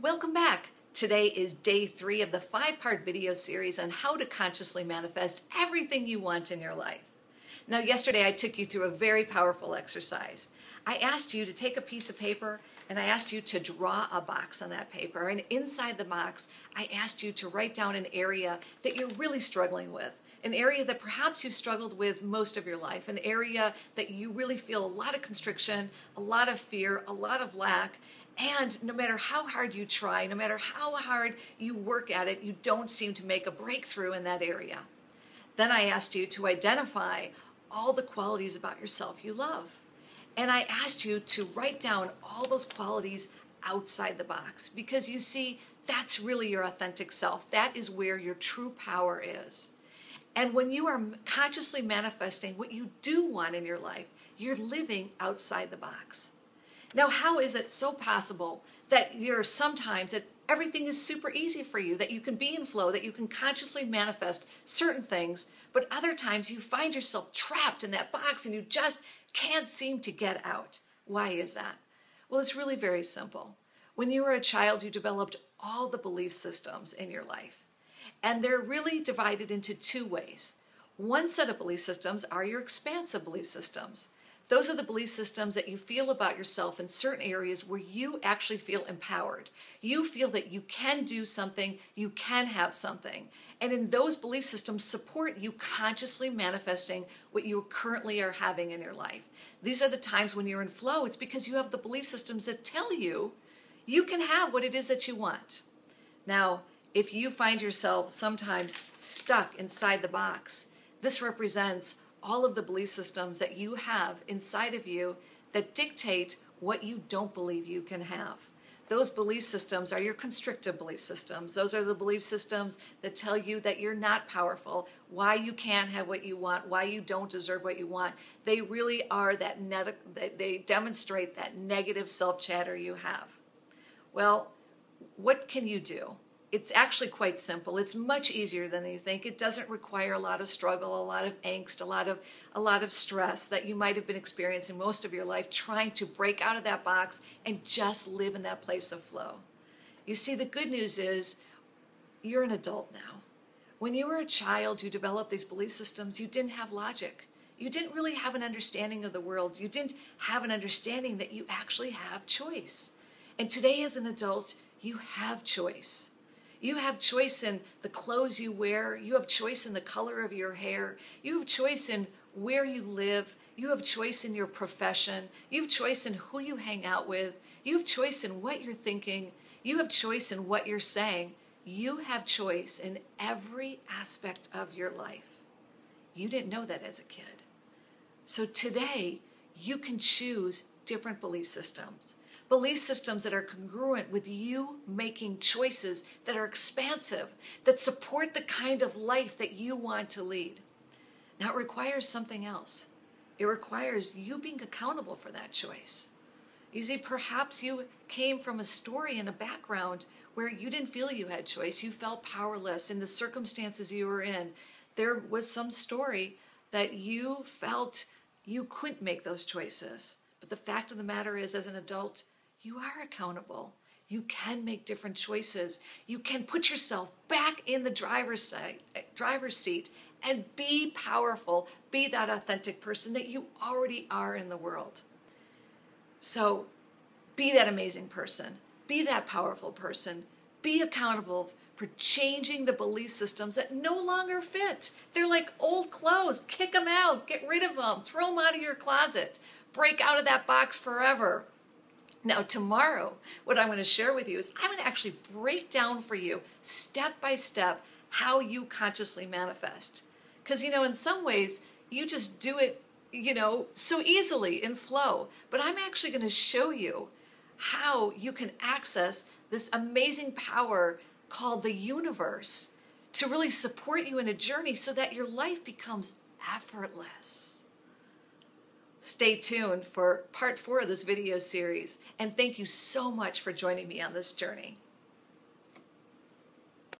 Welcome back. Today is day 3 of the 5-part video series on how to consciously manifest everything you want in your life. Now, yesterday I took you through a very powerful exercise. I asked you to take a piece of paper and I asked you to draw a box on that paper. And inside the box, I asked you to write down an area that you're really struggling with, an area that perhaps you've struggled with most of your life, an area that you really feel a lot of constriction, a lot of fear, a lot of lack. And no matter how hard you try, no matter how hard you work at it, you don't seem to make a breakthrough in that area. Then I asked you to identify all the qualities about yourself you love. And I asked you to write down all those qualities outside the box, because you see, that's really your authentic self. That is where your true power is. And when you are consciously manifesting what you do want in your life, you're living outside the box. Now, how is it so possible that that everything is super easy for you, that you can be in flow, that you can consciously manifest certain things, but other times you find yourself trapped in that box and you just can't seem to get out? Why is that? Well, it's really very simple. When you were a child, you developed all the belief systems in your life, and they're really divided into 2 ways. One set of belief systems are your expansive belief systems. Those are the belief systems that you feel about yourself in certain areas where you actually feel empowered. You feel that you can do something, you can have something. And in those belief systems support you consciously manifesting what you currently are having in your life. These are the times when you're in flow. It's because you have the belief systems that tell you you can have what it is that you want. Now, if you find yourself sometimes stuck inside the box, this represents all of the belief systems that you have inside of you that dictate what you don't believe you can have. Those belief systems are your constrictive belief systems. Those are the belief systems that tell you that you're not powerful, why you can't have what you want, why you don't deserve what you want. They really are they demonstrate that negative self-chatter you have. Well, what can you do? It's actually quite simple. It's much easier than you think. It doesn't require a lot of struggle, a lot of angst, a lot of stress that you might have been experiencing most of your life trying to break out of that box and just live in that place of flow. You see, the good news is you're an adult now. When you were a child, you developed these belief systems. You didn't have logic. You didn't really have an understanding of the world. You didn't have an understanding that you actually have choice. And today as an adult, you have choice. You have choice in the clothes you wear. You have choice in the color of your hair. You have choice in where you live. You have choice in your profession. You have choice in who you hang out with. You have choice in what you're thinking. You have choice in what you're saying. You have choice in every aspect of your life. You didn't know that as a kid. So today, you can choose different belief systems. Belief systems that are congruent with you making choices that are expansive, that support the kind of life that you want to lead. Now, it requires something else. It requires you being accountable for that choice. You see, perhaps you came from a story and a background where you didn't feel you had choice. You felt powerless in the circumstances you were in. There was some story that you felt you couldn't make those choices. But the fact of the matter is, as an adult, you are accountable. You can make different choices. You can put yourself back in the driver's seat and be powerful. Be that authentic person that you already are in the world. So be that amazing person. Be that powerful person. Be accountable for changing the belief systems that no longer fit. They're like old clothes. Kick them out. Get rid of them. Throw them out of your closet. Break out of that box forever. Now, tomorrow, what I'm going to share with you is I'm going to actually break down for you, step by step, how you consciously manifest. Because, in some ways, you just do it, so easily in flow. But I'm actually going to show you how you can access this amazing power called the universe to really support you in a journey so that your life becomes effortless. Stay tuned for part 4 of this video series, and thank you so much for joining me on this journey.